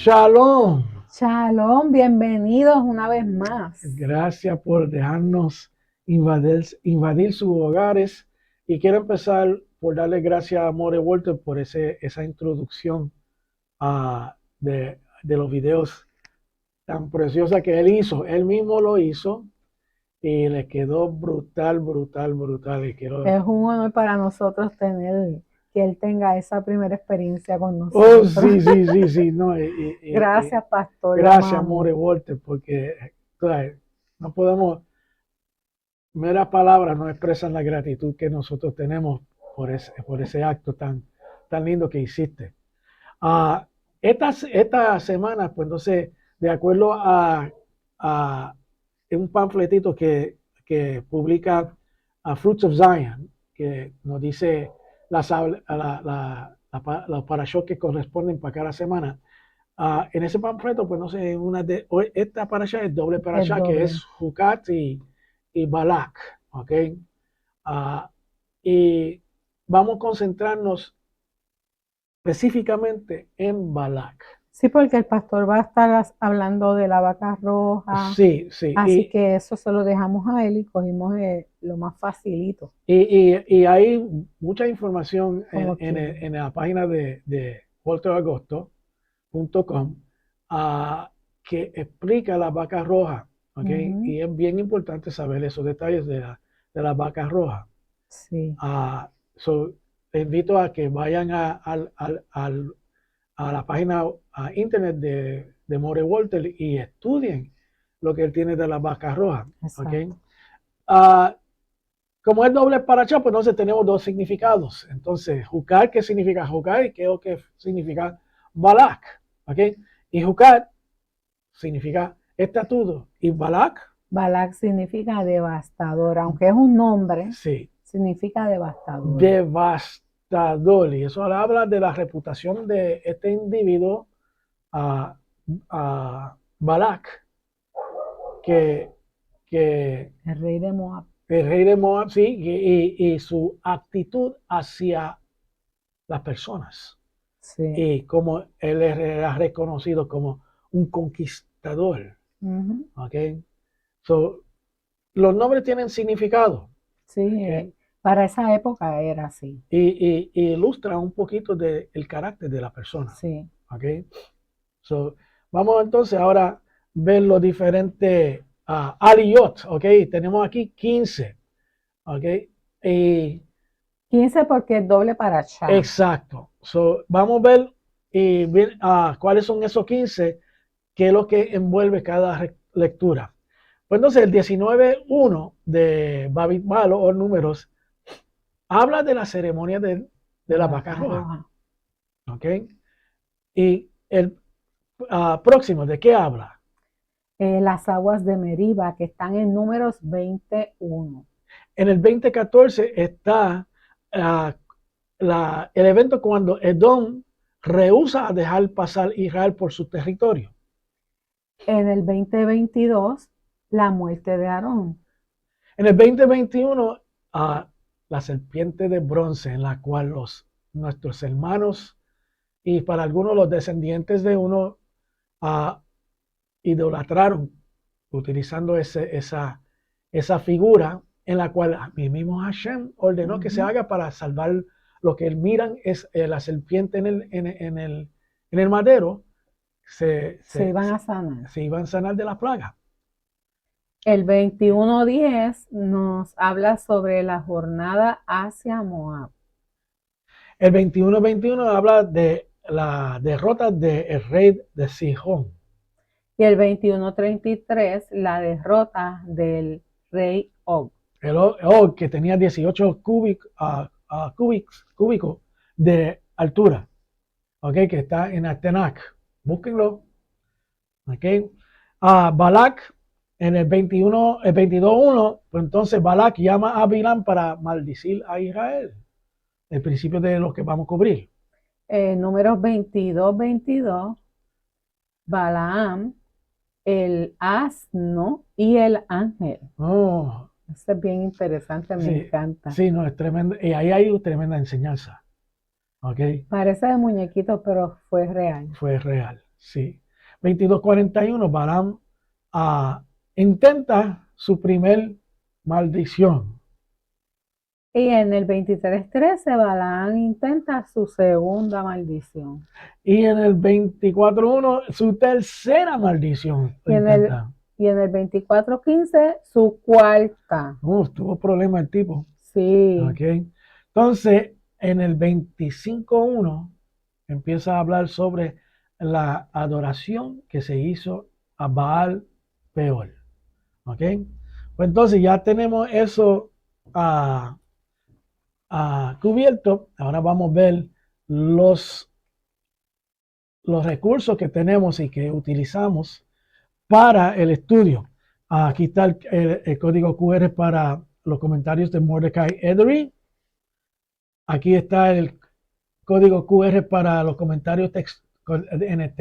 Shalom. Shalom, bienvenidos una vez más. Gracias por dejarnos invadir sus hogares. Y quiero empezar por darle gracias a More Walter por esa introducción de los videos tan preciosa que él hizo. Él mismo lo hizo y le quedó brutal, brutal, brutal. Y quiero... Es un honor para nosotros que él tenga esa primera experiencia con Oh, nosotros. sí. No, Gracias, pastor. gracias, More Walter, porque ¿sabes? No podemos... Meras palabras no expresan la gratitud que nosotros tenemos por ese acto tan lindo que hiciste. Esta semana, pues entonces, de acuerdo a un panfletito que publica Fruits of Zion, que nos dice los parashot que corresponden para cada semana. En ese panfleto, pues no sé, esta parasha es doble parasha, que es Jucat y Balak, ¿ok? Y vamos a concentrarnos específicamente en Balak. Sí, porque el pastor va a estar hablando de la vaca roja. Sí. Así que eso se lo dejamos a él y cogimos lo más facilito. Y hay mucha información en la página de walteragosto.com que explica la vaca roja, ¿ok? Y es bien importante saber esos detalles de la vaca roja. Sí. Te invito a que vayan a la página internet de More Walter y estudien lo que él tiene de la vaca roja. ¿Okay? Como es doble parashá, pues entonces tenemos dos significados. Entonces, Jucat, ¿qué significa Jucat? Y ¿qué significa Balak? ¿Okay? Y Jucat significa estatuto. Y Balak significa devastador, aunque es un nombre, sí, significa devastador. Devastador. Y eso habla de la reputación de este individuo, Balak, que el rey de Moab. El rey de Moab, sí, y su actitud hacia las personas. Sí. Y como él era reconocido como un conquistador. ¿Okay? Los nombres tienen significado. Sí, para esa época era así. Y ilustra un poquito del carácter de la persona. Sí. ¿Okay? Vamos entonces ahora a ver los diferentes aliyot. ¿Ok? Tenemos aquí 15. ¿Ok? Y 15 porque es doble parashá. Exacto. Vamos a ver cuáles son esos 15, qué es lo que envuelve cada lectura. Pues entonces el 19.1 de Babit Malo o Números habla de la ceremonia de la vaca roja. ¿Ok? Y el próximo, ¿de qué habla? Las aguas de Meriba, que están en Números 21. En el 20:14 está el evento cuando Edom rehúsa a dejar pasar Israel por su territorio. En el 2022, la muerte de Aarón. En el 2021, la serpiente de bronce en la cual nuestros hermanos y para algunos los descendientes de uno idolatraron utilizando esa figura en la cual mi mismo Hashem ordenó que se haga para salvar lo que miran es la serpiente en el madero. Se iban a sanar de la plaga. El 21:10 nos habla sobre la jornada hacia Moab. El 21:21 habla de la derrota del rey de Sihón. Y el 21:33 la derrota del rey Og. El Og que tenía 18 cúbicos de altura. ¿Ok? Que está en Atenac. Búsquenlo. ¿Ok? Balak en el 22.1, pues entonces Balak llama a Bilam para maldecir a Israel. El principio de lo que vamos a cubrir. Números 22:22, Balaam, el asno y el ángel. Oh, eso es bien interesante, me encanta. Sí, no, es tremendo. Y ahí hay tremenda enseñanza. ¿Ok? Parece de muñequito, pero fue real. Fue real, Sí. 22:41, Balaam intenta su primer maldición. Y en el 23:13, Balaam intenta su segunda maldición. Y en el 24:1, su tercera maldición. Y en el 24:15, su cuarta. Tuvo problema el tipo. Sí. Okay. Entonces, en el 25:1 empieza a hablar sobre la adoración que se hizo a Baal Peor. ¿Ok? Pues entonces ya tenemos eso cubierto. Ahora vamos a ver los recursos que tenemos y que utilizamos para el estudio. Aquí está el código QR para los comentarios de Mordecai Edery. Aquí está el código QR para los comentarios en el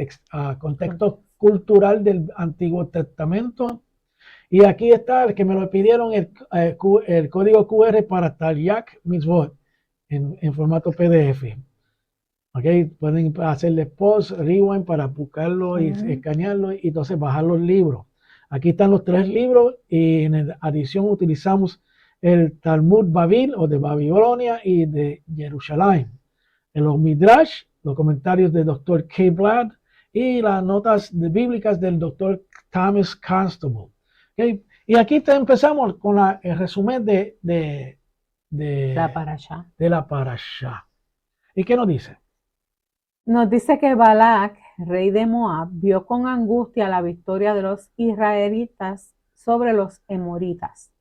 contexto cultural del Antiguo Testamento. Y aquí está el que me lo pidieron, el código QR para Taryag Mitzvot en formato PDF. Okay, pueden hacerle pause, rewind para buscarlo y escanearlo y entonces bajar los libros. Aquí están los 3 libros y en adición utilizamos el Talmud Babil o de Babilonia y de Jerusalén. En los Midrash, los comentarios del Dr. K. Blatt y las notas bíblicas del Dr. Thomas Constable. Okay. Y aquí empezamos con el resumen de la parashá. ¿Y qué nos dice? Nos dice que Balac, rey de Moab, vio con angustia la victoria de los israelitas sobre los emoritas.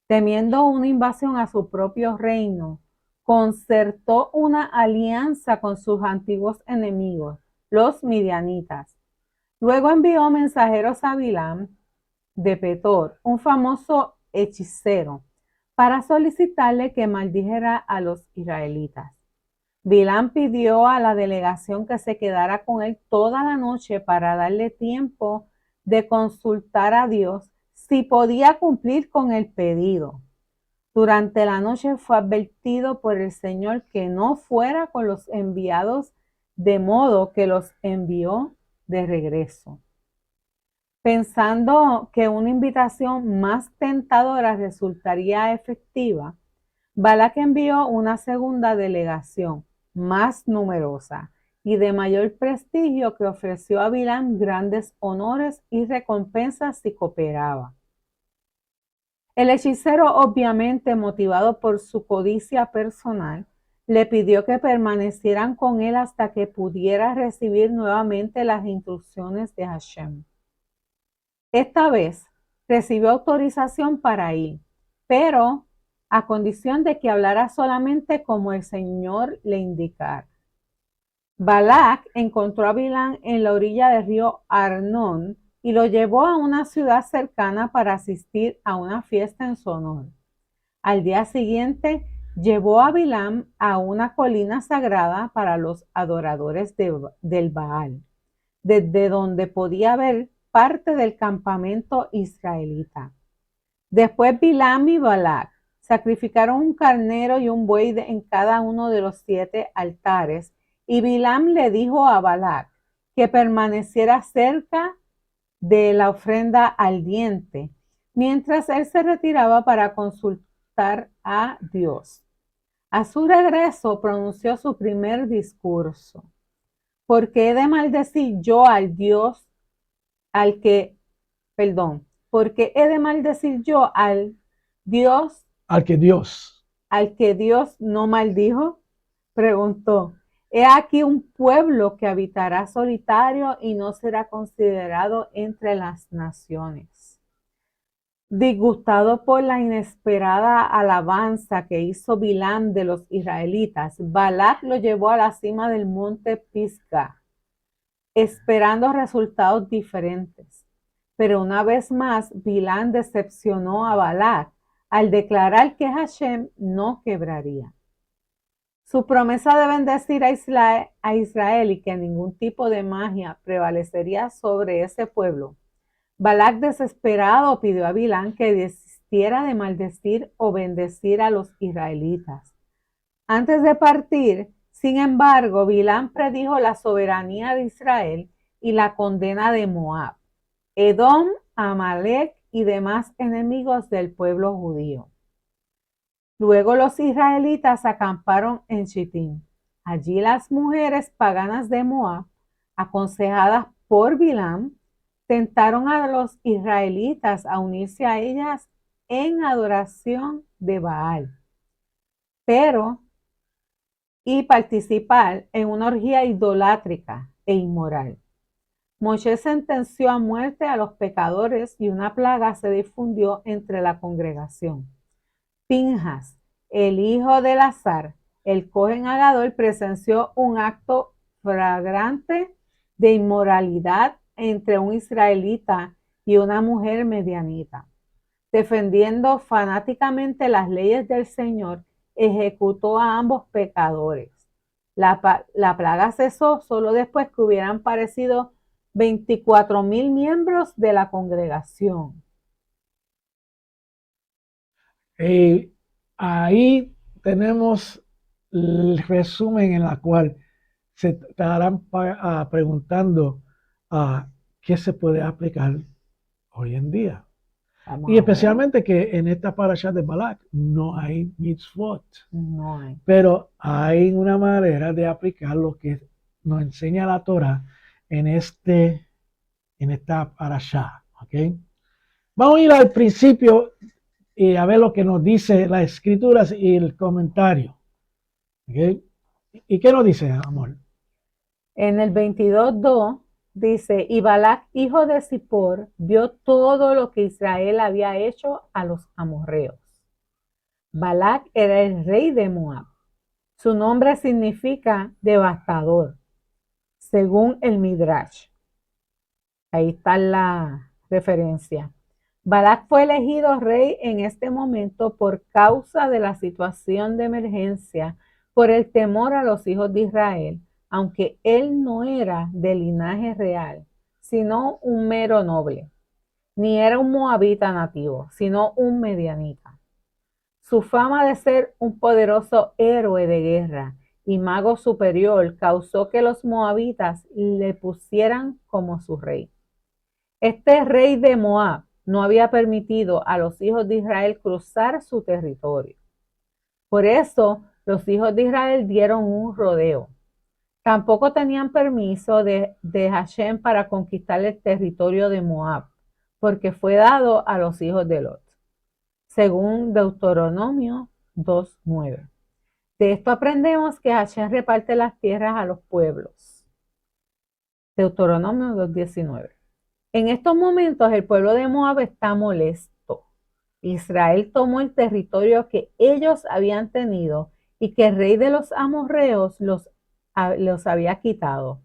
Temiendo una invasión a su propio reino, concertó una alianza con sus antiguos enemigos, los midianitas. Luego envió mensajeros a Bilam de Petor, un famoso hechicero, para solicitarle que maldijera a los israelitas. Bilam pidió a la delegación que se quedara con él toda la noche para darle tiempo de consultar a Dios si podía cumplir con el pedido. Durante la noche fue advertido por el Señor que no fuera con los enviados, de modo que los envió de regreso. Pensando que una invitación más tentadora resultaría efectiva, Balac envió una segunda delegación, más numerosa y de mayor prestigio, que ofreció a Bilam grandes honores y recompensas si cooperaba. El hechicero, obviamente motivado por su codicia personal, le pidió que permanecieran con él hasta que pudiera recibir nuevamente las instrucciones de Hashem. Esta vez recibió autorización para ir, pero a condición de que hablara solamente como el Señor le indicara. Balac encontró a Bilam en la orilla del río Arnón y lo llevó a una ciudad cercana para asistir a una fiesta en su honor. Al día siguiente, llevó a Bilam a una colina sagrada para los adoradores del Baal, desde donde podía ver parte del campamento israelita. Después Bilam y Balac sacrificaron un carnero y un buey en cada uno de los 7 altares, y Bilam le dijo a Balac que permaneciera cerca de la ofrenda ardiente, mientras él se retiraba para consultar a Dios. A su regreso pronunció su primer discurso. ¿Por qué he de maldecir yo al Dios porque he de maldecir yo al que Dios no maldijo? Preguntó. He aquí un pueblo que habitará solitario y no será considerado entre las naciones. Disgustado por la inesperada alabanza que hizo Bilam de los israelitas, Balac lo llevó a la cima del monte Pisga, esperando resultados diferentes. Pero una vez más, Bilam decepcionó a Balac al declarar que Hashem no quebraría su promesa de bendecir a Israel y que ningún tipo de magia prevalecería sobre ese pueblo. Balac, desesperado, pidió a Bilam que desistiera de maldecir o bendecir a los israelitas. Antes de partir, sin embargo, Bilam predijo la soberanía de Israel y la condena de Moab, Edom, Amalek y demás enemigos del pueblo judío. Luego los israelitas acamparon en Chittim. Allí las mujeres paganas de Moab, aconsejadas por Bilam, tentaron a los israelitas a unirse a ellas en adoración de Baal, y participar en una orgía idolátrica e inmoral. Moisés sentenció a muerte a los pecadores y una plaga se difundió entre la congregación. Pinjas, el hijo de Elazar, el cohen Agador, presenció un acto flagrante de inmoralidad entre un israelita y una mujer medianita. Defendiendo fanáticamente las leyes del Señor, ejecutó a ambos pecadores. La plaga cesó solo después que hubieran parecido 24,000 miembros de la congregación. Ahí tenemos el resumen en la cual se estarán preguntando qué se puede aplicar hoy en día. Y especialmente que en esta parasha de Balak no hay mitzvot. No hay. Pero hay una manera de aplicar lo que nos enseña la Torah en esta parasha. ¿Okay? Vamos a ir al principio y a ver lo que nos dice las escrituras y el comentario. ¿Okay? ¿Y qué nos dice, amor? En el 22:2 dice, y Balac, hijo de Zippor, vio todo lo que Israel había hecho a los amorreos. Balac era el rey de Moab. Su nombre significa devastador, según el Midrash. Ahí está la referencia. Balac fue elegido rey en este momento por causa de la situación de emergencia, por el temor a los hijos de Israel, aunque él no era de linaje real, sino un mero noble, ni era un moabita nativo, sino un medianita. Su fama de ser un poderoso héroe de guerra y mago superior causó que los moabitas le pusieran como su rey. Este rey de Moab no había permitido a los hijos de Israel cruzar su territorio. Por eso los hijos de Israel dieron un rodeo. Tampoco tenían permiso de Hashem para conquistar el territorio de Moab, porque fue dado a los hijos de Lot, según Deuteronomio 2:9. De esto aprendemos que Hashem reparte las tierras a los pueblos. Deuteronomio 2:19. En estos momentos el pueblo de Moab está molesto. Israel tomó el territorio que ellos habían tenido y que el rey de los amorreos los había quitado.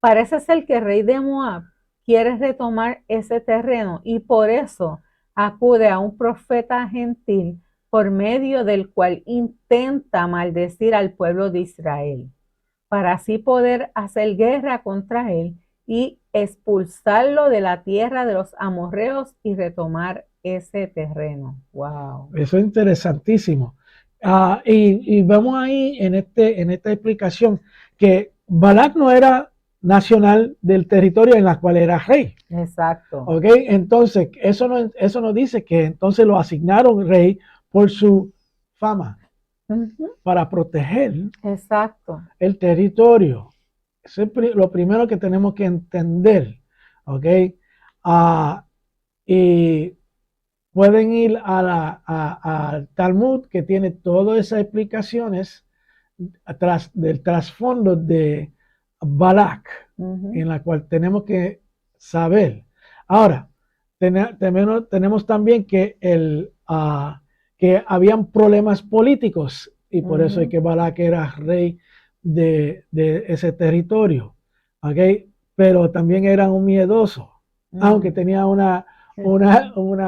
Parece ser que el rey de Moab quiere retomar ese terreno y por eso acude a un profeta gentil por medio del cual intenta maldecir al pueblo de Israel, para así poder hacer guerra contra él y expulsarlo de la tierra de los amorreos y retomar ese terreno. Wow. Eso es interesantísimo. Y vemos ahí en esta explicación que Balac no era nacional del territorio en el cual era rey. Exacto. ¿Ok? Entonces, eso nos dice que entonces lo asignaron rey por su fama, para proteger el territorio. Eso es lo primero que tenemos que entender. ¿Ok? Y pueden ir al Talmud, que tiene todas esas explicaciones del trasfondo de Balak, en la cual tenemos que saber. Ahora, tenemos también que habían problemas políticos y por eso es que Balak era rey de ese territorio. ¿Okay? Pero también era un miedoso, aunque tenía una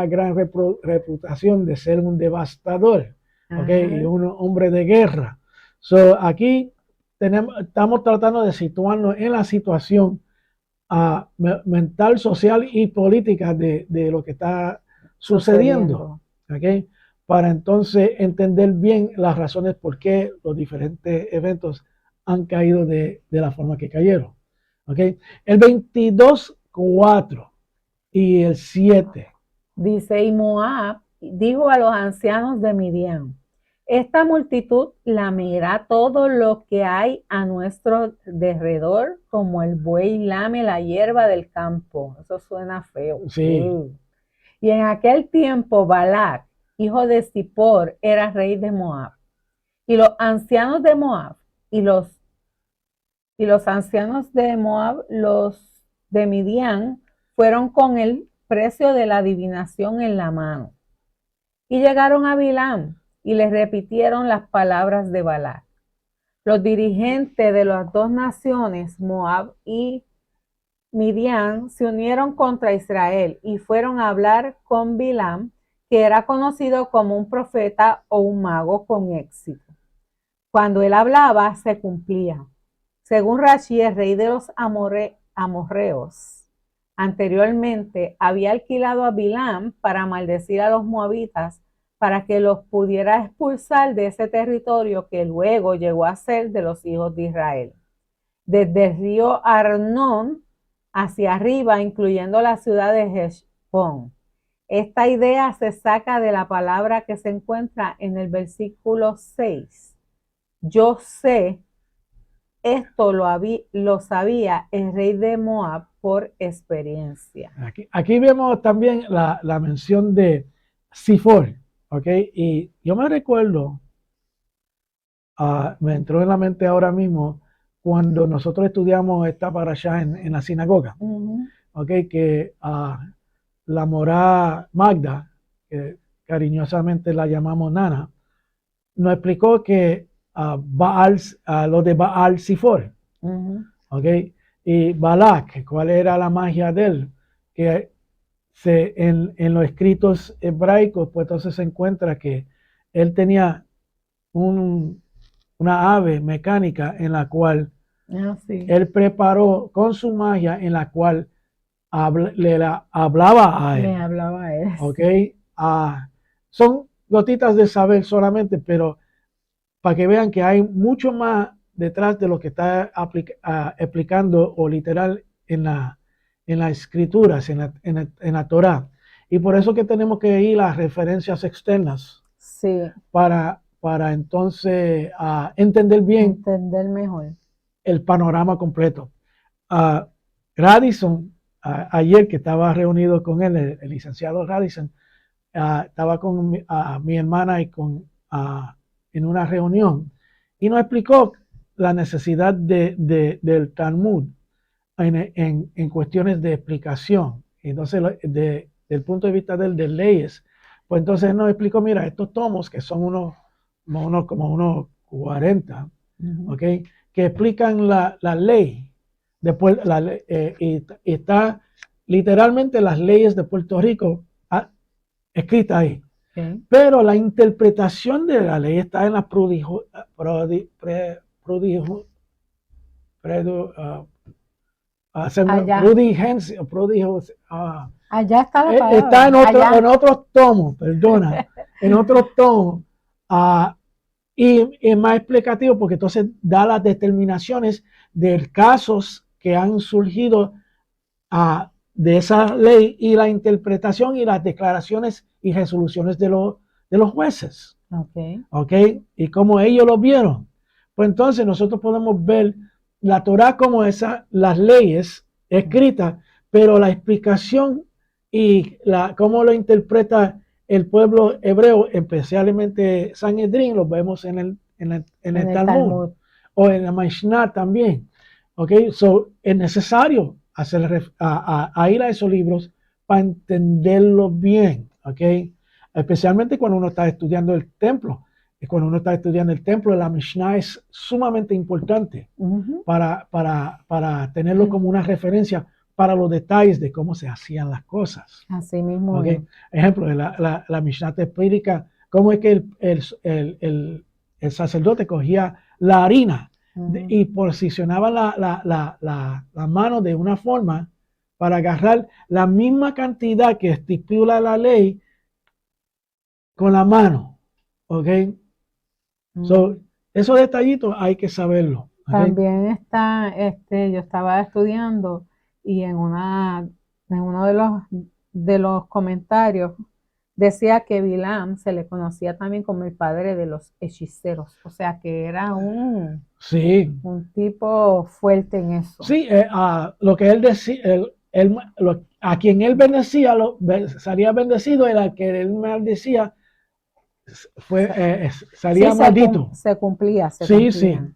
gran reputación de ser un devastador, ¿okay? Y un hombre de guerra. Aquí estamos tratando de situarnos en la situación mental, social y política de lo que está sucediendo. ¿Okay? Para entonces entender bien las razones por qué los diferentes eventos han caído de la forma que cayeron. ¿Ok? El 22:4 y el 7. Dice, y Moab dijo a los ancianos de Midian, esta multitud lamerá todo lo que hay a nuestro derredor, como el buey lame la hierba del campo. Eso suena feo. Sí. Y en aquel tiempo Balac, hijo de Zippor, era rey de Moab. Y los ancianos de Moab y los ancianos de Moab, los de Midian, fueron con el precio de la adivinación en la mano. Y llegaron a Bilam y les repitieron las palabras de Balac. Los dirigentes de las dos naciones, Moab y Midian, se unieron contra Israel y fueron a hablar con Bilam, que era conocido como un profeta o un mago con éxito. Cuando él hablaba, se cumplía. Según Rashi, el rey de los amorreos, anteriormente había alquilado a Bilam para maldecir a los moabitas para que los pudiera expulsar de ese territorio que luego llegó a ser de los hijos de Israel. Desde el río Arnón hacia arriba, incluyendo la ciudad de Heshbón. Esta idea se saca de la palabra que se encuentra en el versículo 6. Yo sé, esto lo sabía el rey de Moab por experiencia. Aquí vemos también la mención de Zippor, ¿ok? Y yo me recuerdo, me entró en la mente ahora mismo, cuando nosotros estudiamos esta parashá en la sinagoga, ¿ok? Que la morá Magda, que cariñosamente la llamamos Nana, nos explicó que lo de Baal Zippor, ¿ok? Y Balak, ¿cuál era la magia de él? Que en los escritos hebraicos, pues entonces se encuentra que él tenía una ave mecánica en la cual él preparó con su magia, en la cual hablaba a él. Le hablaba a él. ¿Ok? Son gotitas de saber solamente, pero para que vean que hay mucho más detrás de lo que está explicando o literal en las escrituras, en la Torá. Y por eso que tenemos que ir a las referencias externas. Sí. Para entonces entender bien. Entender mejor. El panorama completo. Radisson, ayer que estaba reunido con él, el licenciado Radisson, estaba con mi hermana y en una reunión y nos explicó la necesidad del Talmud en cuestiones de explicación. Entonces, desde el punto de vista de leyes, pues entonces nos explicó, mira, estos tomos que son como unos 40, ¿ok? Que explican la ley. Después, y está literalmente las leyes de Puerto Rico escritas ahí. Okay. Pero la interpretación de la ley está en la allá está la palabra. Está en otros tomos, perdona, en otros tomos. Y es más explicativo porque entonces da las determinaciones de casos que han surgido de esa ley y la interpretación y las declaraciones y resoluciones de los jueces. ¿Ok? Y cómo ellos lo vieron. Pues entonces nosotros podemos ver la Torá como las leyes escritas, pero la explicación y cómo lo interpreta el pueblo hebreo, especialmente Sanhedrin, lo vemos en el Talmud o en la Mishnah también. ¿Ok? So, es necesario ir a esos libros para entenderlos bien. ¿Ok? Especialmente cuando uno está estudiando el templo. Y cuando uno está estudiando el templo, la Mishnah es sumamente importante para tenerlo como una referencia para los detalles de cómo se hacían las cosas. Así mismo. ¿Okay? Ejemplo, la Mishnah te explica cómo es que el sacerdote cogía la harina y posicionaba la mano de una forma para agarrar la misma cantidad que estipula la ley con la mano. ¿Ok? So, esos detallitos hay que saberlo. ¿ok? También está, yo estaba estudiando y en uno de los comentarios decía que Bilam se le conocía también como el padre de los hechiceros, o sea que era Sí, un tipo fuerte en eso. sí, lo que él decía, a quien él bendecía, salía bendecido, era que él maldecía, Se- Sí, salía maldito. se cumplía, se Sí, sí. cumplía.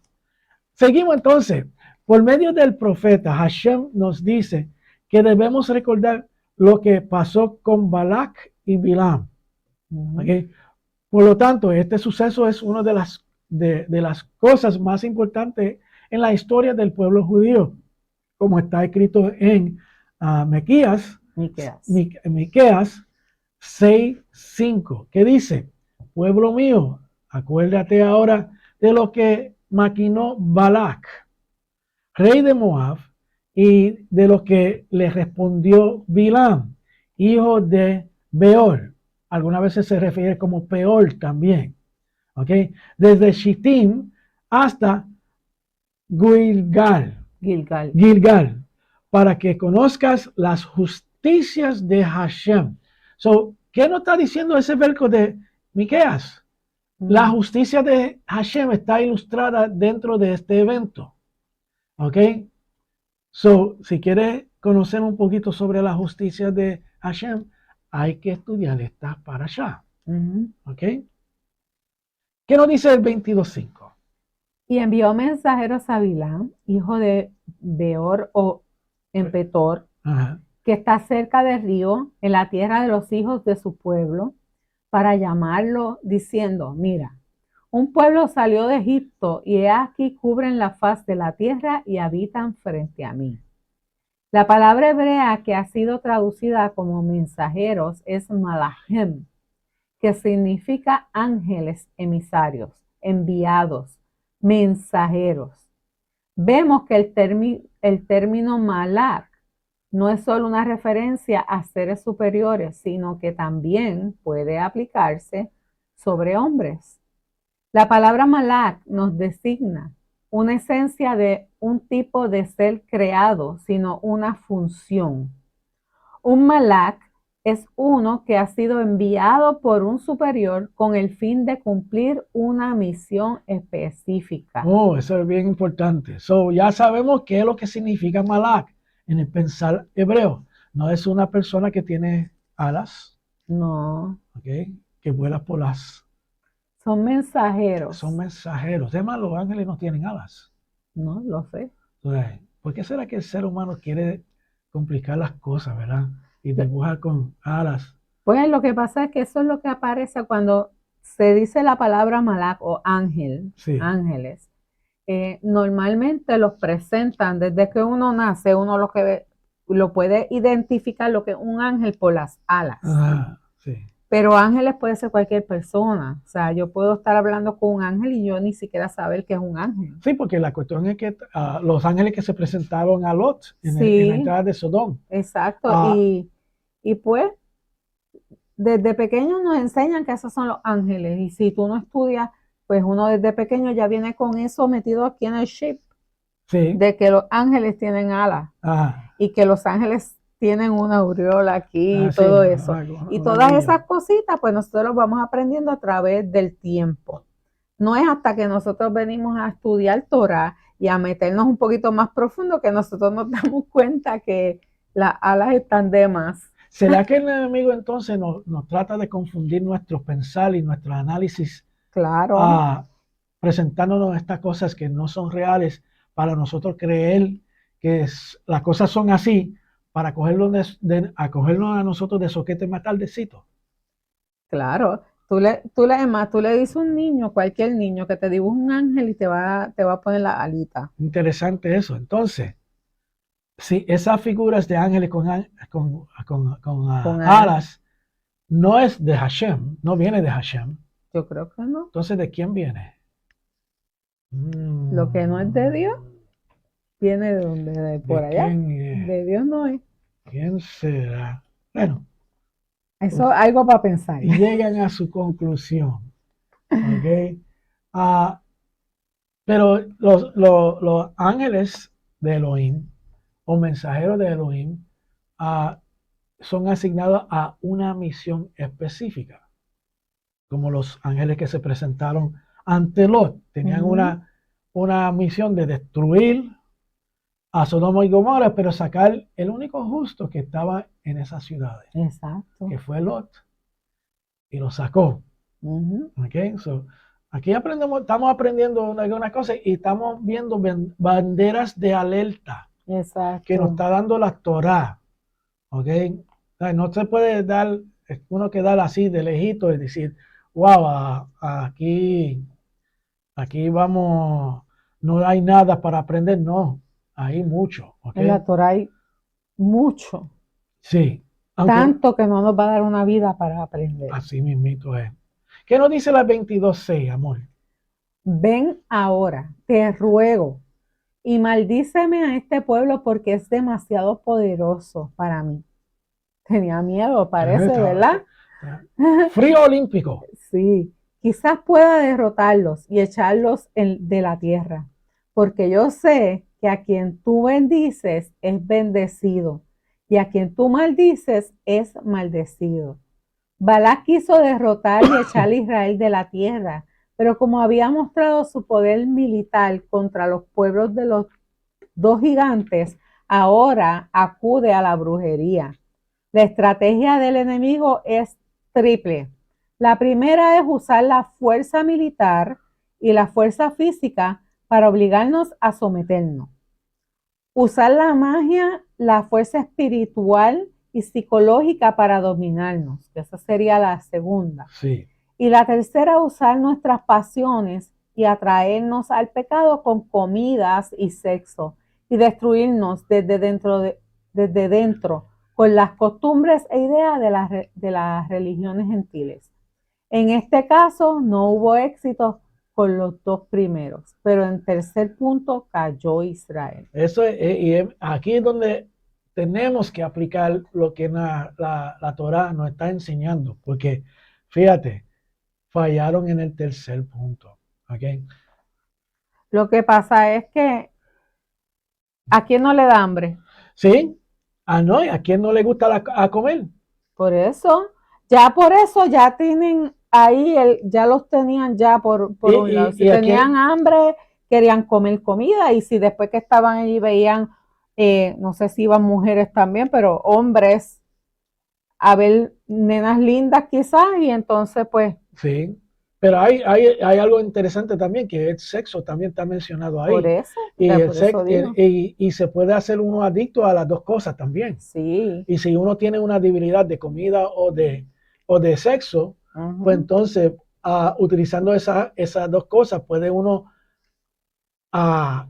Seguimos entonces. Por medio del profeta, Hashem nos dice que debemos recordar lo que pasó con Balak y Bilam. Ujú. ¿Ok? Por lo tanto, este suceso es una de las cosas más importantes en la historia del pueblo judío, como está escrito en Miqueas, Miqueas. Miqueas 6:5, que dice: pueblo mío, acuérdate ahora de lo que maquinó Balac, rey de Moab, y de lo que le respondió Bilam, hijo de Beor. Algunas veces se refiere como Peor también. ¿Ok? Desde Shittim hasta Gilgal, Gilgal. Gilgal, para que conozcas las justicias de Hashem. So, ¿qué nos está diciendo ese verso de Miqueas? La Mm. justicia de Hashem está ilustrada dentro de este evento. ¿Ok? So, si quieres conocer un poquito sobre la justicia de Hashem, hay que estudiar esta para allá. Ujú. ¿Ok? ¿Qué nos dice el 22.5? Y envió mensajeros a Bilam, hijo de Beor o en Petor, Ajá. que está cerca del río, en la tierra de los hijos de su pueblo, para llamarlo, diciendo, mira, un pueblo salió de Egipto y he aquí cubren la faz de la tierra y habitan frente a mí. La palabra hebrea que ha sido traducida como mensajeros es malachim, que significa ángeles emisarios, enviados, mensajeros. Vemos que el término malach no es solo una referencia a seres superiores, sino que también puede aplicarse sobre hombres. La palabra malach nos designa una esencia de un tipo de ser creado, sino una función. Un malach es uno que ha sido enviado por un superior con el fin de cumplir una misión específica. Oh, eso es bien importante. So, ya sabemos qué es lo que significa malak en el pensar hebreo. No es una persona que tiene alas, No, ¿ok? Que vuela por las... son mensajeros. Son mensajeros. Además, los ángeles no tienen alas. No, lo sé. Entonces, ¿por qué será que el ser humano quiere complicar las cosas, verdad? Y dibujar con alas. Pues lo que pasa es que eso es lo que aparece cuando se dice la palabra malach o ángel, Sí. ángeles. Normalmente los presentan desde que uno nace, uno lo que ve, lo puede identificar lo que es un ángel por las alas. Ajá, sí. Pero ángeles puede ser cualquier persona. O sea, yo puedo estar hablando con un ángel y yo ni siquiera saber que es un ángel. Sí, porque la cuestión es que los ángeles que se presentaron a Lot en la Sí, entrada de Sodom. exacto. Ah, Y pues desde pequeños nos enseñan que esos son los ángeles. Y si tú no estudias, pues uno desde pequeño ya viene con eso metido aquí en el chip, sí. de que los ángeles tienen alas Ajá. y que los ángeles tienen una aureola aquí y Sí, todo eso. Y una todas guía. esas cositas, pues nosotros vamos aprendiendo a través del tiempo. No es hasta que nosotros venimos a estudiar Torah y a meternos un poquito más profundo que nosotros nos damos cuenta que las alas están de más. ¿Será que el enemigo entonces nos trata de confundir nuestro pensar y nuestro análisis, Claro, presentándonos estas cosas que no son reales para nosotros creer que las cosas son así, para acogernos a nosotros de soquete más tardecito? claro. Tú le dices a un niño, cualquier niño, que te dibuje un ángel y te va a poner la alita. Interesante eso. Entonces, si esas figuras de ángeles con Con alas, alas no es de Hashem, no viene de Hashem, yo creo que no. entonces ¿de quién viene? Lo que no es de Dios, Mm, viene de donde, de por ¿De allá. quién es? De Dios no es. ¿Quién será? Bueno, Eso es algo para pensar. llegan a su conclusión. ¿Ok? Ah, Pero los ángeles de Elohim o mensajeros de Elohim son asignados a una misión específica, como los ángeles que se presentaron ante Lot. Tenían una misión de destruir a Sodoma y Gomorra, pero sacar el único justo que estaba en esas ciudades. Exacto. Que fue Lot. Y lo sacó. Okay, so, aquí estamos aprendiendo algunas cosas y estamos viendo banderas de alerta. Exacto. Que nos está dando la Torá. Okay, no se puede dar, uno quedar así de lejito y decir, wow, aquí vamos, no hay nada para aprender. No, hay mucho. Okay. En la Torá hay mucho. Sí. Tanto que no nos va a dar una vida para aprender. Así mismito es. ¿Qué nos dice la 22:6, amor? Ven ahora, te ruego, y maldíceme a este pueblo porque es demasiado poderoso para mí. Tenía miedo, parece, ¿verdad? Frío olímpico. Sí, quizás pueda derrotarlos y echarlos de la tierra, porque yo sé que a quien tú bendices es bendecido, y a quien tú maldices es maldecido. Balac quiso derrotar y echar a Israel de la tierra, pero como había mostrado su poder militar contra los pueblos de los dos gigantes, ahora acude a la brujería. La estrategia del enemigo es triple. La primera es usar la fuerza militar y la fuerza física para obligarnos a someternos. Usar la magia, la fuerza espiritual y psicológica para dominarnos, que esa sería la segunda. Sí. Y la tercera, usar nuestras pasiones y atraernos al pecado con comidas y sexo y destruirnos desde dentro con las costumbres e ideas de las religiones gentiles. En este caso no hubo éxito con los dos primeros, pero en tercer punto cayó Israel. Eso es, aquí es donde tenemos que aplicar lo que la Torá nos está enseñando, porque fíjate, fallaron en el tercer punto. ¿Okay? Lo que pasa es que ¿a quién no le da hambre? Sí, no, ¿a quién no le gusta a comer? Por eso ya tienen ahí, ya los tenían ya por un lado. Si tenían hambre, querían comer comida, y si después que estaban ahí veían, no sé si iban mujeres también, pero hombres a ver nenas lindas quizás, y entonces pues... Sí, pero hay algo interesante también, que el sexo también está mencionado ahí. Por eso, y se puede hacer uno adicto a las dos cosas también. Sí. Y si uno tiene una debilidad de comida o de sexo, pues entonces utilizando esas dos cosas puede uno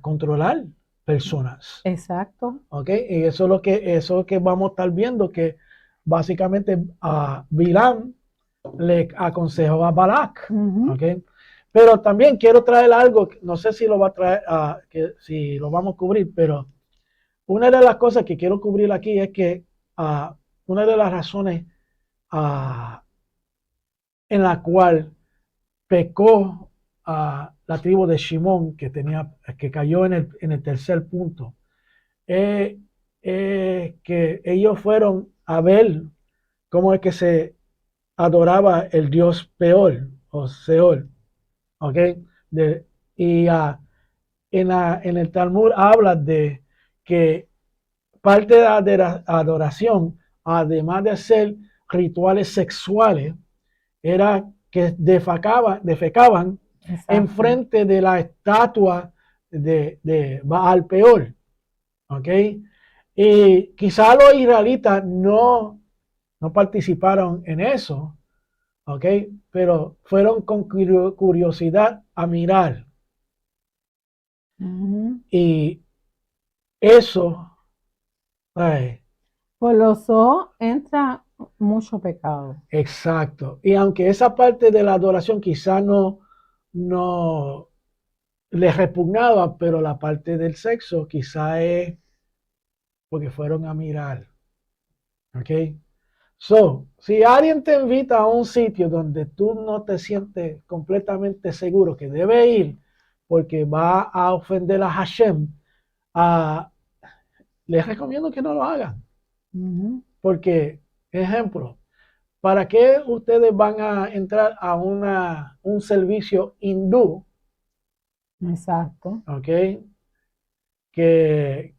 controlar personas. Exacto. ¿Okay? Y eso es lo que vamos a estar viendo, que básicamente Bilam le aconsejó a Balac. ¿Okay? Pero también quiero traer algo, no sé si lo va a traer, si lo vamos a cubrir, pero una de las cosas que quiero cubrir aquí es que una de las razones en la cual pecó la tribu de Shimón, que cayó en el tercer punto, que ellos fueron a ver cómo es que se adoraba el dios Peor o Seol. ¿Ok? En el Talmud habla de que parte de la adoración, además de hacer rituales sexuales, era que defecaban enfrente de la estatua de Baal Peor. ¿Ok? Y quizá los israelitas no participaron en eso, ¿ok? Pero fueron con curiosidad a mirar. Y eso... por los ojos entra mucho pecado. Exacto. Y aunque esa parte de la adoración quizá no les repugnaba, pero la parte del sexo quizá es porque fueron a mirar. ¿Ok? So, si alguien te invita a un sitio donde tú no te sientes completamente seguro que debe ir, porque va a ofender a Hashem, les recomiendo que no lo hagan. Porque, ejemplo, ¿para qué ustedes van a entrar a un servicio hindú? Exacto. ¿Ok? Que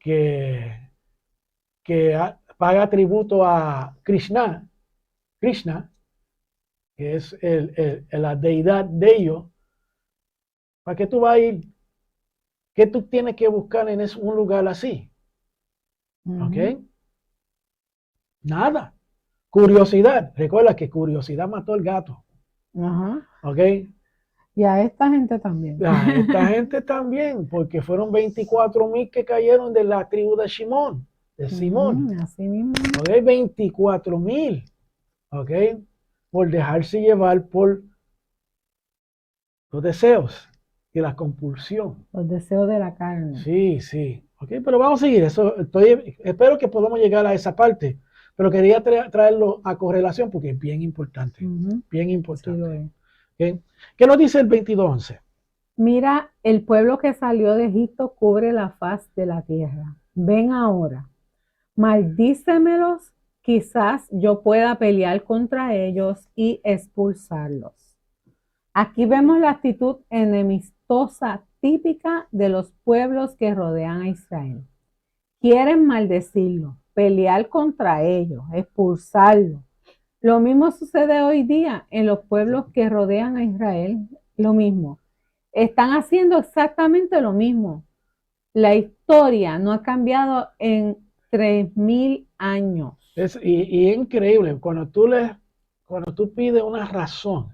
paga tributo a Krishna, que es la deidad de ellos. ¿Para qué tú vas a ir? ¿Qué tú tienes que buscar en un lugar así? ¿Ok? Nada. Curiosidad. Recuerda que curiosidad mató al gato. Ajá. ¿Ok? Y a esta gente también. Esta gente también, porque fueron 24,000 que cayeron de la tribu de Simón. Así mismo. ¿Ok? 24,000. ¿Ok? Por dejarse llevar por los deseos y la compulsión. Los deseos de la carne. Sí, sí. Ok, pero vamos a seguir. Espero que podamos llegar a esa parte. Pero quería traerlo a correlación porque es bien importante. Bien importante. Sí, lo es. ¿Okay? ¿Qué nos dice el 22:11? Mira, el pueblo que salió de Egipto cubre la faz de la tierra. Ven ahora, maldícemelos, quizás yo pueda pelear contra ellos y expulsarlos. Aquí vemos la actitud enemistosa típica de los pueblos que rodean a Israel. Quieren maldecirlo, pelear contra ellos, expulsarlo. Lo mismo sucede hoy día en los pueblos que rodean a Israel. Lo mismo. Están haciendo exactamente lo mismo. La historia no ha cambiado en 3000 años. Y es increíble, cuando tú pides una razón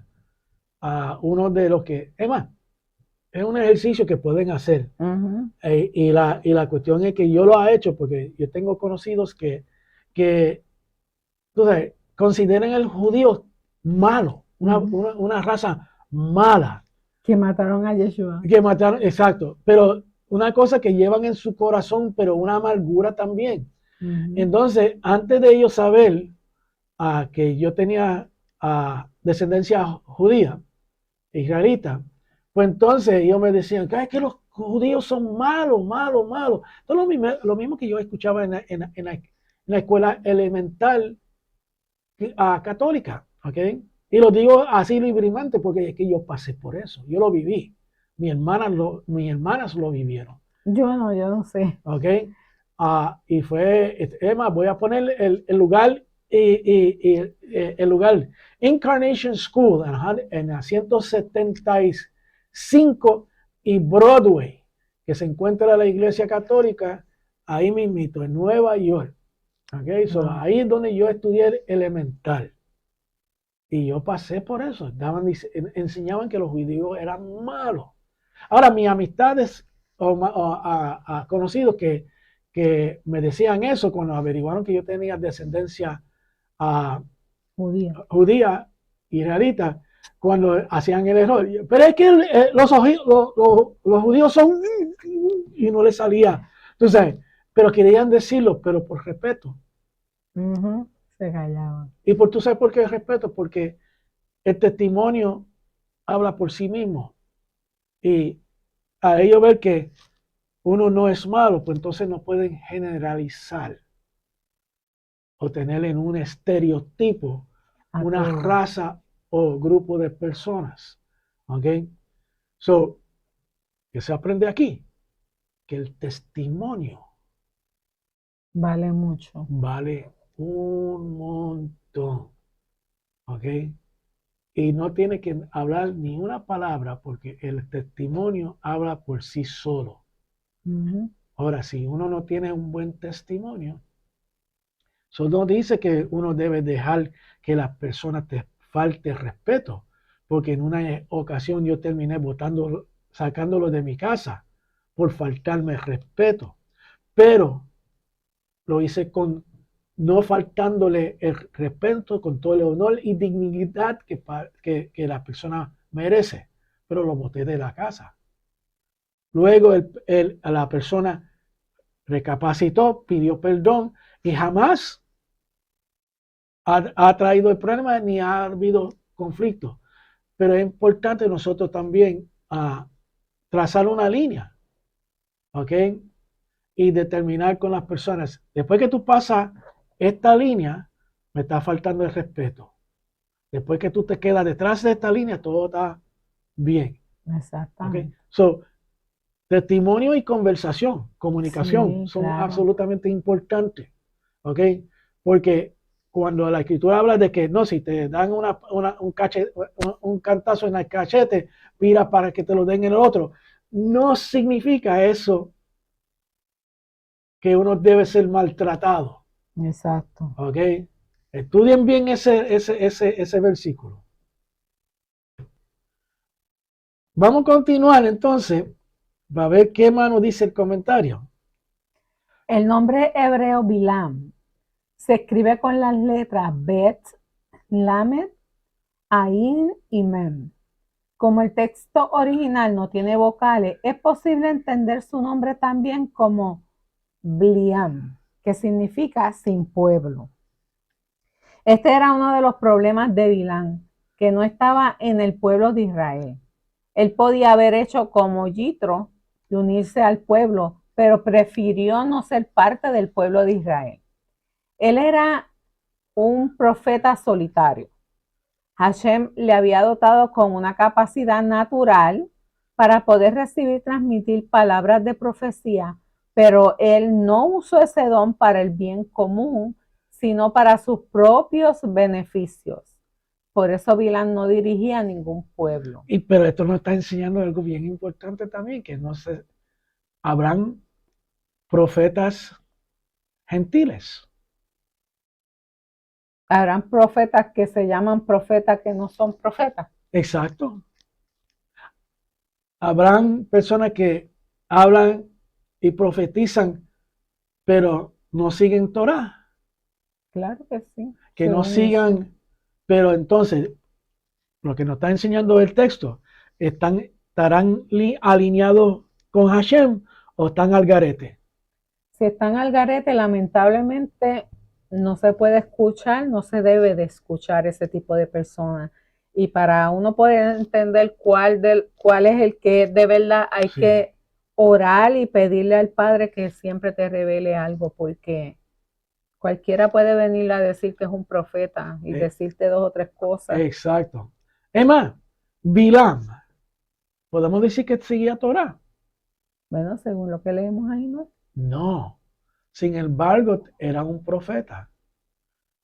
a uno de los que, es más, es un ejercicio que pueden hacer. Y la cuestión es que yo lo he hecho porque yo tengo conocidos que tú sabes, consideran al judío malo, una raza mala. Que mataron a Yeshua. Que mataron, exacto. Pero una cosa que llevan en su corazón, pero una amargura también. Entonces, antes de ellos saber que yo tenía descendencia judía, israelita, pues entonces ellos me decían que es que los judíos son malos, malos, malos. Todo lo mismo que yo escuchaba en la escuela elemental católica, ¿ok? Y lo digo así libremente porque es que yo pasé por eso, yo lo viví. Mis hermanas lo vivieron. Yo no sé. ¿Ok? Y fue, Emma, voy a poner el lugar, el lugar, Incarnation School, en la 175 y Broadway, que se encuentra la iglesia católica, ahí mismito, en Nueva York. ¿Ok? So, ahí es donde yo estudié elemental. Y yo pasé por eso. Enseñaban que los judíos eran malos. Ahora, mis amistades conocidos que me decían eso cuando averiguaron que yo tenía descendencia judía israelita, cuando hacían el error. Pero es que los judíos son... Y no les salía. Entonces, pero querían decirlo, pero por respeto. Se callaban. Y tú sabes por qué respeto, porque el testimonio habla por sí mismo. Y a ellos ver que uno no es malo, pues entonces no pueden generalizar o tener en un estereotipo una raza o grupo de personas. ¿Ok? So, ¿qué se aprende aquí? Que el testimonio vale mucho. Vale un montón. ¿Ok? Y no tiene que hablar ni una palabra porque el testimonio habla por sí solo. Ahora, si uno no tiene un buen testimonio, eso no dice que uno debe dejar que las personas te falte respeto, porque en una ocasión yo terminé sacándolo de mi casa por faltarme respeto, pero lo hice no faltándole el respeto, con todo el honor y dignidad que la persona merece, pero lo boté de la casa. Luego la persona recapacitó, pidió perdón y jamás ha traído el problema ni ha habido conflicto. Pero es importante nosotros también trazar una línea, ¿ok? Y determinar con las personas, después que tú pasas esta línea, me está faltando el respeto. Después que tú te quedas detrás de esta línea, todo está bien. Exactamente. ¿Ok? So, testimonio y conversación, comunicación, Sí, son claro. absolutamente importantes. ¿Ok? Porque cuando la escritura habla de que no, si te dan un cantazo en el cachete, mira para que te lo den en el otro, no significa eso que uno debe ser maltratado. Exacto. ¿Ok? Estudien bien ese versículo. Vamos a continuar entonces, para ver qué más nos dice el comentario. El nombre hebreo Bilam se escribe con las letras Bet, Lamed, Ain y Mem. Como el texto original no tiene vocales, es posible entender su nombre también como Bliam, que significa sin pueblo. Este era uno de los problemas de Bilán, que no estaba en el pueblo de Israel. Él podía haber hecho como Yitro y unirse al pueblo, pero prefirió no ser parte del pueblo de Israel. Él era un profeta solitario. Hashem le había dotado con una capacidad natural para poder recibir y transmitir palabras de profecía, pero él no usó ese don para el bien común, sino para sus propios beneficios. Por eso Bilán no dirigía a ningún pueblo. Pero esto nos está enseñando algo bien importante también, que no se habrán profetas gentiles. Habrán profetas que se llaman profetas que no son profetas. Exacto. Habrán personas que hablan y profetizan, pero no siguen Torah. Claro que sí. Que no sigan, pero entonces, lo que nos está enseñando el texto, ¿estarán alineados con Hashem o están al garete? Si están al garete, lamentablemente no se puede escuchar, no se debe de escuchar ese tipo de personas. Y para uno poder entender cuál es el que de verdad hay Sí. que orar y pedirle al Padre que siempre te revele algo, porque cualquiera puede venir a decir que es un profeta y decirte dos o tres cosas. Exacto. Es más, Bilam, ¿podemos decir que seguía Torah? Bueno, según lo que leemos ahí, ¿no? No. Sin embargo, era un profeta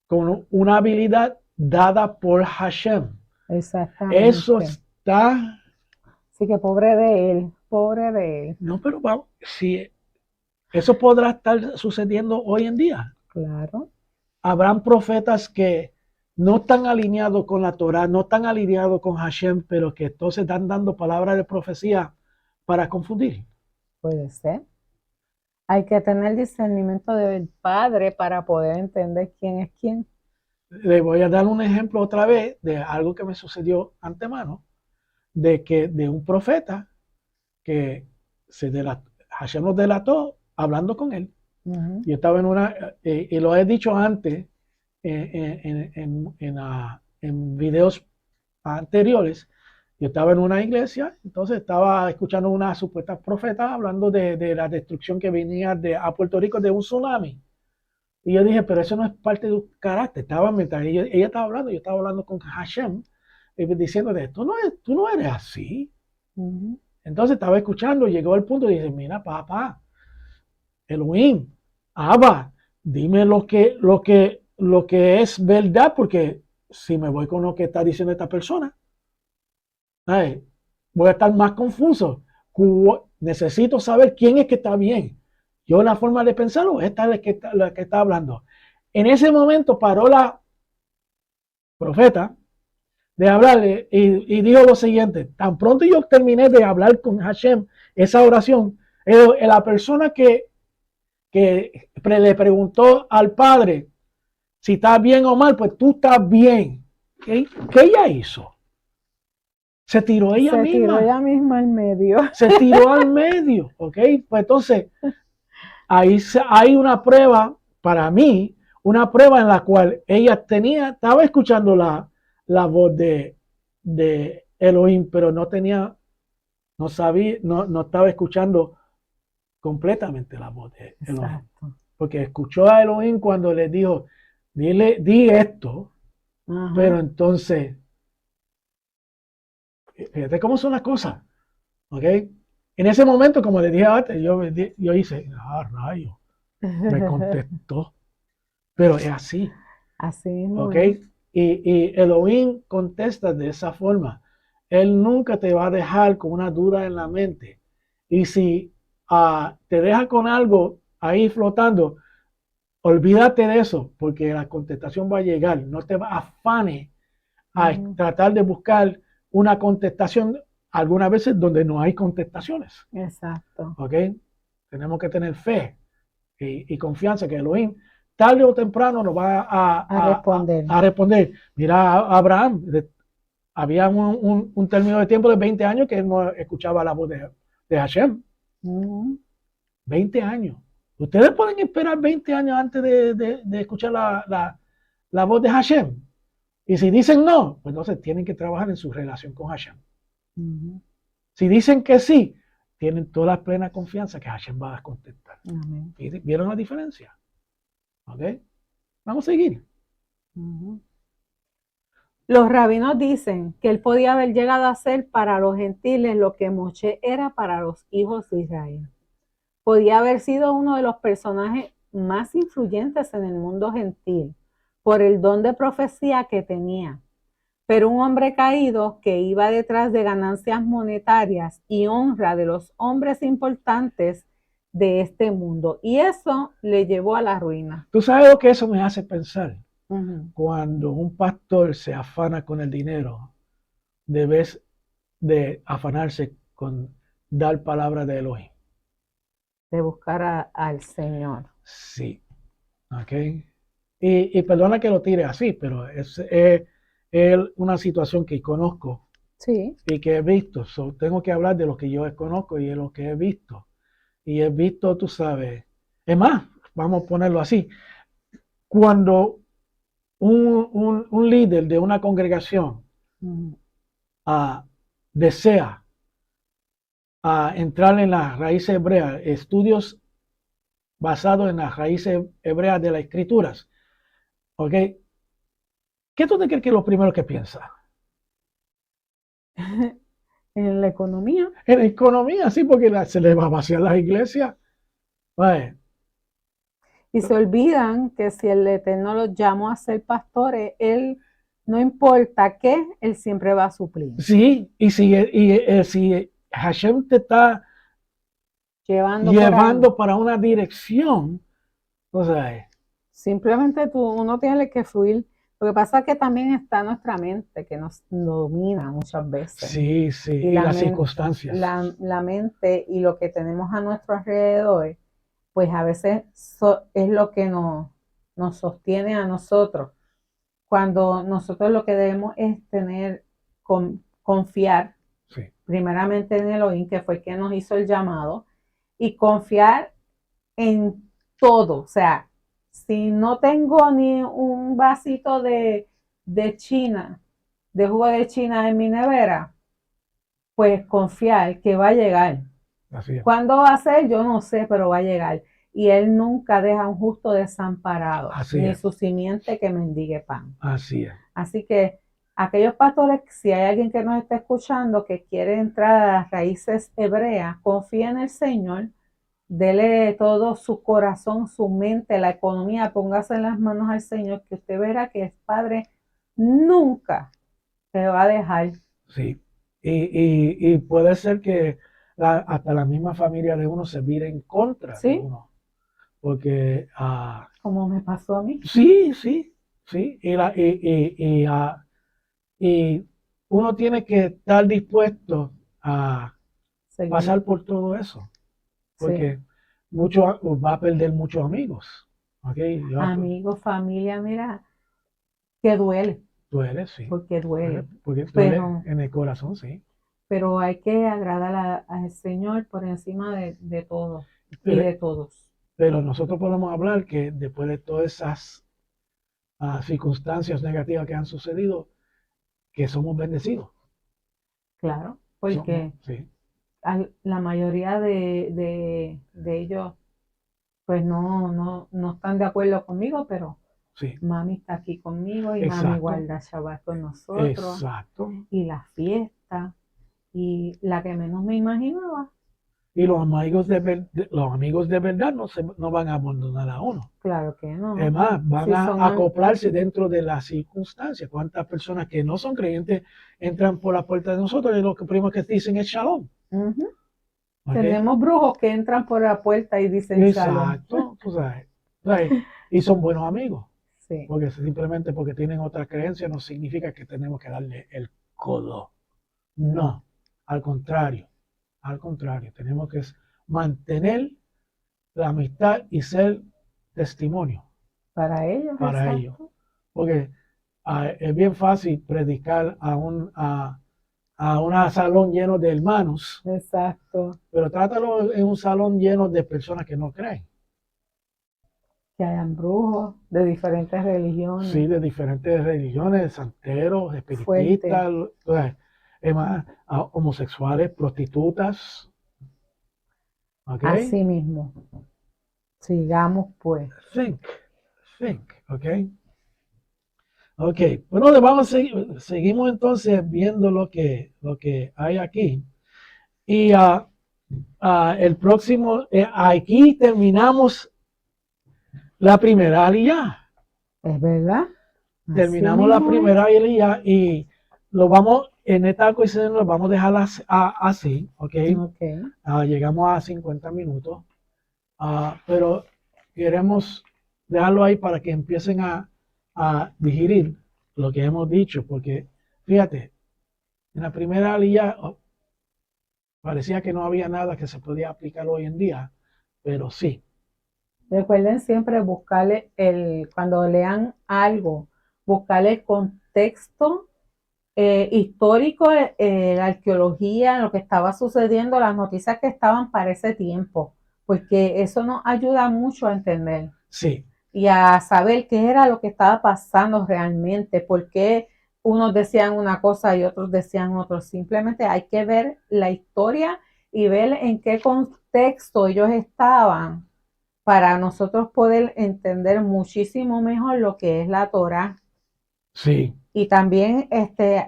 con una habilidad dada por Hashem. Exactamente. Eso está... Así que pobre de él, pobre de él. No, pero vamos, si eso podrá estar sucediendo hoy en día. Claro. Habrán profetas que no están alineados con la Torah, no están alineados con Hashem, pero que entonces están dando palabras de profecía para confundir. Puede ser. Hay que tener discernimiento del Padre para poder entender quién es quién. Le voy a dar un ejemplo otra vez de algo que me sucedió antemano, de un profeta que Hashem nos delató hablando con él. Yo estaba y lo he dicho antes en videos anteriores, yo estaba en una iglesia, entonces estaba escuchando una supuesta profeta hablando de la destrucción que venía a Puerto Rico de un tsunami. Y yo dije, pero eso no es parte de tu carácter. Mientras ella estaba hablando, yo estaba hablando con Hashem, diciéndole, tú no eres así. Entonces estaba escuchando, llegó al punto y dice, mira, papá, Elohim, Abba, dime lo que es verdad, porque si me voy con lo que está diciendo esta persona, voy a estar más confuso. Necesito saber quién es que está bien. Yo la forma de pensarlo, esta es la que está hablando. En ese momento paró la profeta de hablarle y dijo lo siguiente: tan pronto yo terminé de hablar con Hashem esa oración, la persona que le preguntó al Padre si está bien o mal, pues tú estás bien. ¿Qué ella hizo? Se tiró ella misma. Se tiró ella misma al medio. Se tiró al medio, ¿ok? Pues entonces, ahí hay una prueba, para mí, una prueba en la cual ella estaba escuchando la voz de Elohim, pero no tenía no sabía, no estaba escuchando completamente la voz de Elohim. Exacto. Porque escuchó a Elohim cuando le dijo, di esto, Ajá. pero entonces, fíjate cómo son las cosas, ¿ok? En ese momento, como le dije antes, yo hice, rayo, me contestó, pero es así, Así mismo ¿ok? es. Y Elohim contesta de esa forma. Él nunca te va a dejar con una duda en la mente. Y si te deja con algo ahí flotando, olvídate de eso, porque la contestación va a llegar. No te afanes a tratar de buscar una contestación algunas veces donde no hay contestaciones. Exacto. ¿Ok? Tenemos que tener fe y confianza que Elohim tarde o temprano nos va responder. a responder. Mira, Abraham, había un término de tiempo de 20 años que él no escuchaba la voz de Hashem. 20 años. Ustedes pueden esperar 20 años antes de escuchar la voz de Hashem. Y si dicen no, pues entonces tienen que trabajar en su relación con Hashem. Si dicen que sí, tienen toda la plena confianza que Hashem va a contestar. ¿Vieron la diferencia? ¿Ok? Vamos a seguir. Los rabinos dicen que él podía haber llegado a ser para los gentiles lo que Moshe era para los hijos de Israel. Podía haber sido uno de los personajes más influyentes en el mundo gentil por el don de profecía que tenía, pero un hombre caído que iba detrás de ganancias monetarias y honra de los hombres importantes de este mundo, y eso le llevó a la ruina. ¿Tú sabes lo que eso me hace pensar? Cuando un pastor se afana con el dinero, debes de afanarse con dar palabra de Elohim. De buscar al Señor. Sí. ¿Ok? Y perdona que lo tire así, pero es una situación que conozco. Sí. Y que he visto. Tengo que hablar de lo que yo conozco y de lo que he visto. Y he visto, tú sabes. Es más, vamos a ponerlo así. Cuando un líder de una congregación desea entrar en las raíces hebreas, estudios basados en las raíces hebreas de las escrituras, ¿ok? ¿Qué tú te crees que es lo primero que piensa? En la economía. En la economía, sí, porque se les va a vaciar las iglesias. Vale. Y se olvidan que si el Eterno los llamó a ser pastores, Él, no importa qué, Él siempre va a suplir. Sí, y si Hashem te está llevando para una dirección, o sea, simplemente uno tiene que fluir. Lo que pasa es que también está nuestra mente que nos domina muchas veces. sí, y las circunstancias. La mente y lo que tenemos a nuestro alrededor, pues a veces es lo que nos sostiene a nosotros. Cuando nosotros lo que debemos es confiar primeramente en Elohim, que fue el que nos hizo el llamado, y confiar en todo. O sea, si no tengo ni un vasito de China, de jugo de China en mi nevera, pues confiar que va a llegar. Así es. ¿Cuándo va a ser? Yo no sé, pero va a llegar. Y Él nunca deja a un justo desamparado, ni su simiente que mendigue pan. Así es. Así que aquellos pastores, si hay alguien que nos está escuchando que quiere entrar a las raíces hebreas, confía en el Señor, dele todo su corazón, su mente, la economía, póngase en las manos al Señor, que usted verá que el Padre nunca te va a dejar. Sí, y puede ser que hasta la misma familia de uno se vire en contra de uno, porque como me pasó a mí. Sí, y uno tiene que estar dispuesto a pasar por todo eso, porque va a perder muchos amigos. Amigos, familia, mira, que duele. Duele, sí. Porque duele. Porque duele en el corazón, sí. Pero hay que agradar al Señor por encima de todo y de todos. Pero nosotros podemos hablar que después de todas esas circunstancias negativas que han sucedido, que somos bendecidos. Claro, porque la mayoría de ellos pues no están de acuerdo conmigo, pero Sí, mami está aquí conmigo y mami exacto, guarda Shabbat con nosotros exacto. y la fiesta y la que menos me imaginaba, Y los amigos de verdad no van a abandonar a uno. claro que Es no. más, van Si a son acoplarse dentro de las circunstancias. ¿Cuántas personas que no son creyentes entran por la puerta de nosotros y lo que primero que dicen es shalom? Ujú. ¿Ok? Tenemos brujos que entran por la puerta y dicen shalom. Exacto, tú sabes. Y son buenos amigos. Sí, Porque simplemente porque tienen otra creencia no significa que tenemos que darle el codo. No, al contrario, tenemos que mantener la amistad y ser testimonio para ellos, para ellos. exacto. Porque es bien fácil predicar a un salón lleno de hermanos, Exacto. pero trátalo en un salón lleno de personas que no creen. Que hayan brujos de diferentes Sí, religiones. de diferentes religiones, santeros, Fuerte. espiritistas, es más, homosexuales, prostitutas, ¿ok? Así mismo. Sigamos pues. Think, ¿ok? Ok, bueno, seguimos entonces viendo lo que hay aquí. Y el próximo, aquí terminamos la primera aliyah. ¿Es verdad? Así Terminamos la mismo es. primera aliyah y lo vamos, en esta ocasión lo vamos a dejar así, ¿ok? Ok. Llegamos a 50 minutos, pero queremos dejarlo ahí para que empiecen a digerir lo que hemos dicho, porque fíjate, en la primera aliyah parecía que no había nada que se podía aplicar hoy en día, pero sí, Recuerden siempre buscarle cuando lean algo, buscarle el contexto histórico, la arqueología, lo que estaba sucediendo, las noticias que estaban para ese tiempo, porque eso nos ayuda mucho a entender sí, y a saber qué era lo que estaba pasando realmente, por qué unos decían una cosa y otros decían otro. Simplemente hay que ver la historia y ver en qué contexto ellos estaban para nosotros poder entender muchísimo mejor lo que es la Torah sí, y también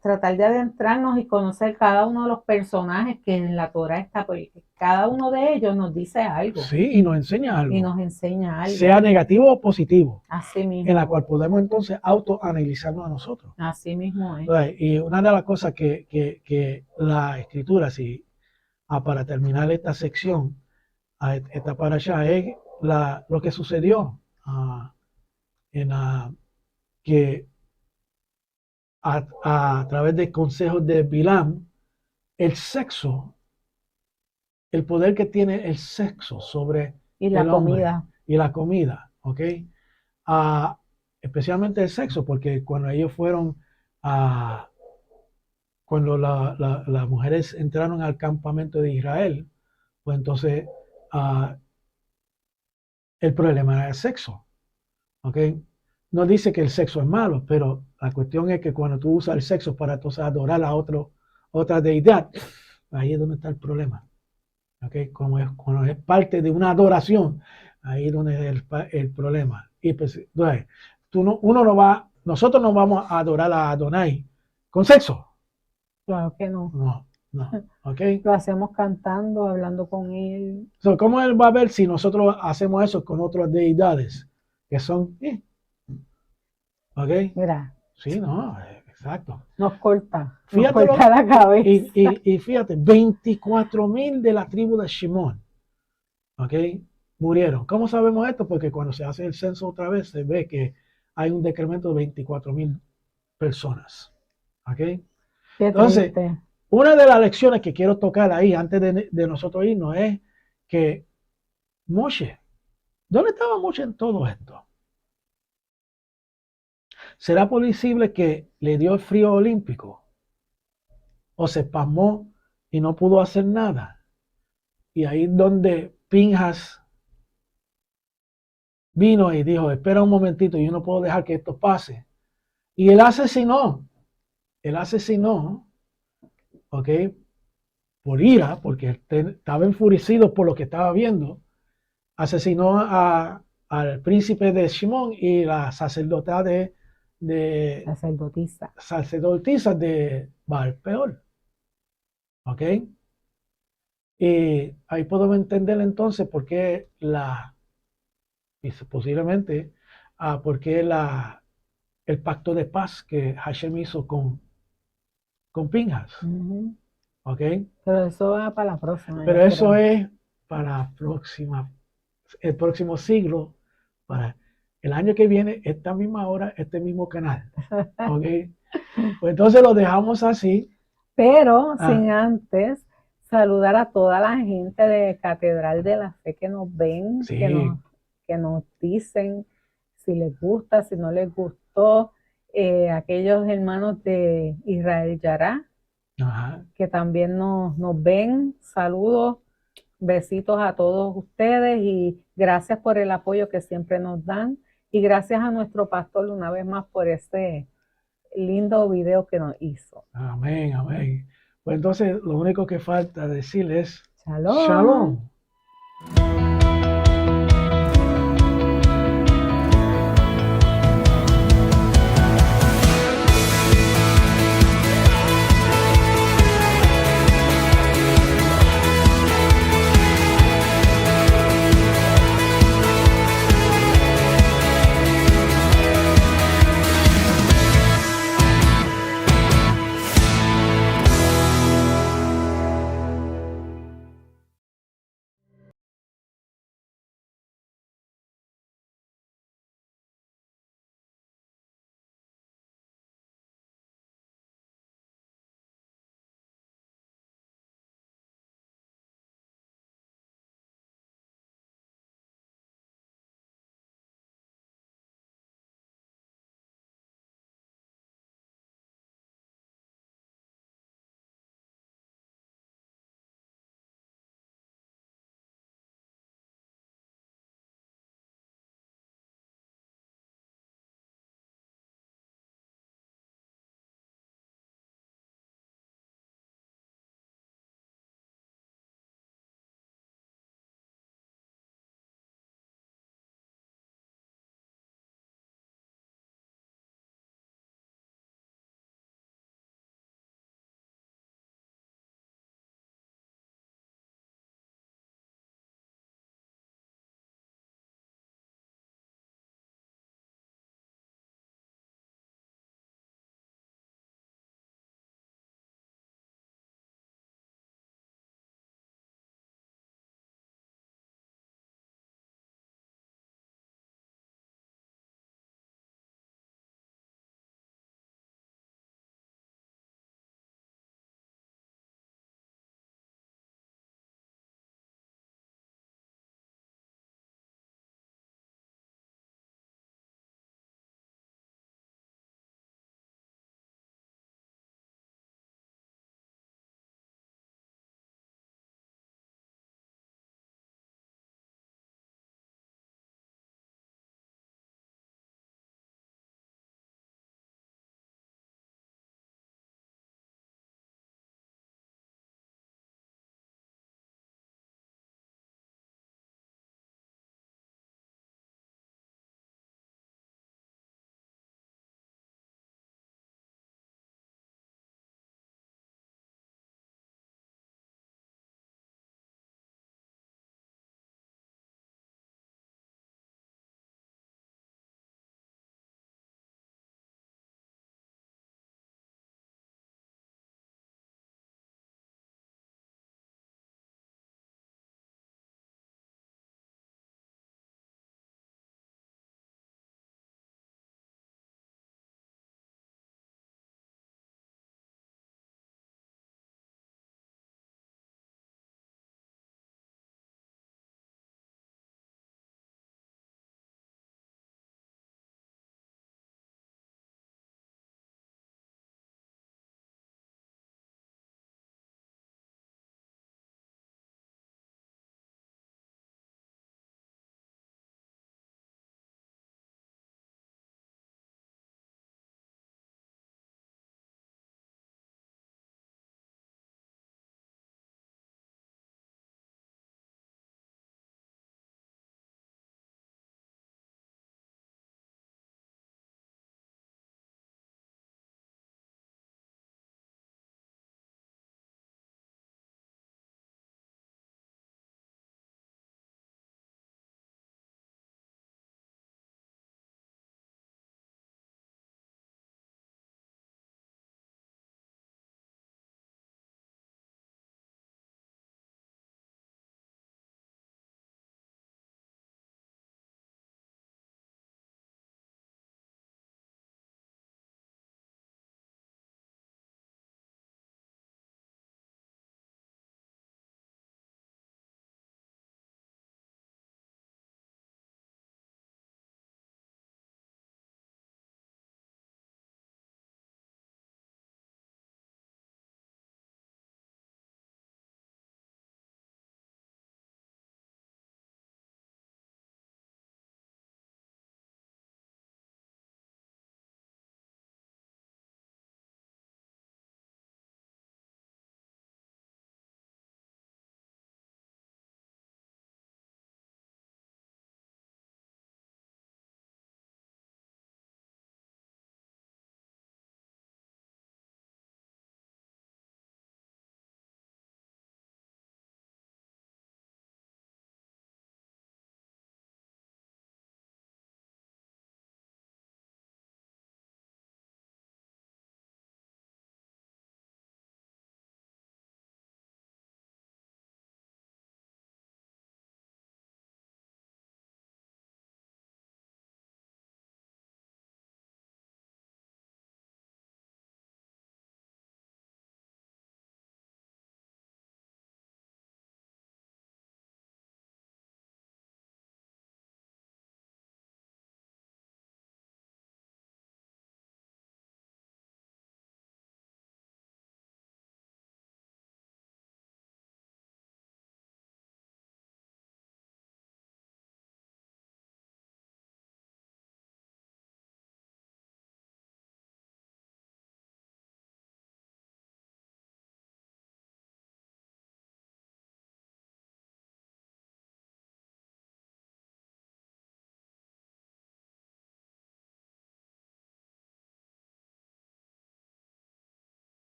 tratar de adentrarnos y conocer cada uno de los personajes que en la Torah está, porque cada uno de ellos nos dice algo sí, y nos enseña y algo, nos enseña sea algo. negativo o positivo, Así en la mismo, cual podemos entonces autoanalizarnos a nosotros. así mismo es. Y una de las cosas que la escritura, si, para terminar esta sección, esta para allá, es lo que sucedió en que a través de consejos de Bilam, el sexo, el poder que tiene el sexo sobre Y la el hombre comida, y la comida, ¿ok? Uh, Especialmente el sexo, porque cuando ellos fueron a... Cuando las mujeres entraron al campamento de Israel, pues entonces el problema era el sexo, ¿ok? No dice que el sexo es malo, pero la cuestión es que cuando tú usas el sexo para entonces adorar a otra deidad, ahí es donde está el problema. ¿Okay? Cuando es parte de una adoración, ahí es donde es el problema. Y pues, entonces, nosotros no vamos a adorar a Adonai con sexo. claro que no. No, no. ¿Ok? Lo hacemos cantando, hablando con él. So, ¿cómo él va a ver si nosotros hacemos eso con otras deidades que son, ¿ok? Mira, Sí, no, exacto. nos corta Fíjate, la cabeza. y fíjate, 24,000 de la tribu de Shimón, ¿ok? Murieron. ¿Cómo sabemos esto? Porque cuando se hace el censo otra vez, se ve que hay un decremento de 24,000 personas, ¿ok? Qué Entonces, triste. una de las lecciones que quiero tocar ahí antes de nosotros irnos es que Moshe, ¿dónde estaba Moshe en todo esto? ¿Será posible que le dio el frío olímpico? ¿O se pasmó y no pudo hacer nada? Y ahí donde Pinjas vino y dijo, espera un momentito, yo no puedo dejar que esto pase. Y él asesinó, ¿ok? por ira, porque estaba enfurecido por lo que estaba viendo, asesinó al príncipe de Shimón y la sacerdotisa Sacerdotisa. sacerdotisa de Baal Peor. ¿Ok? Y ahí podemos entender entonces por qué posiblemente, por qué el pacto de paz que Hashem hizo con Pinhas. Ujú. ¿Ok? Pero eso va para la próxima, Pero yo eso creo. es para el próximo siglo, para el año que viene, esta misma hora, este mismo canal. ¿Ok? Pues entonces lo dejamos así. Pero Ah, sin antes saludar a toda la gente de Catedral de la Fe que nos ven, sí, que nos dicen si les gusta, si no les gustó, aquellos hermanos de Israel Yará ajá, que también nos ven. Saludos, besitos a todos ustedes y gracias por el apoyo que siempre nos dan. Y gracias a nuestro pastor una vez más por este lindo video que nos hizo. amén, amén. Pues entonces lo único que falta decirles Shalom. Shalom.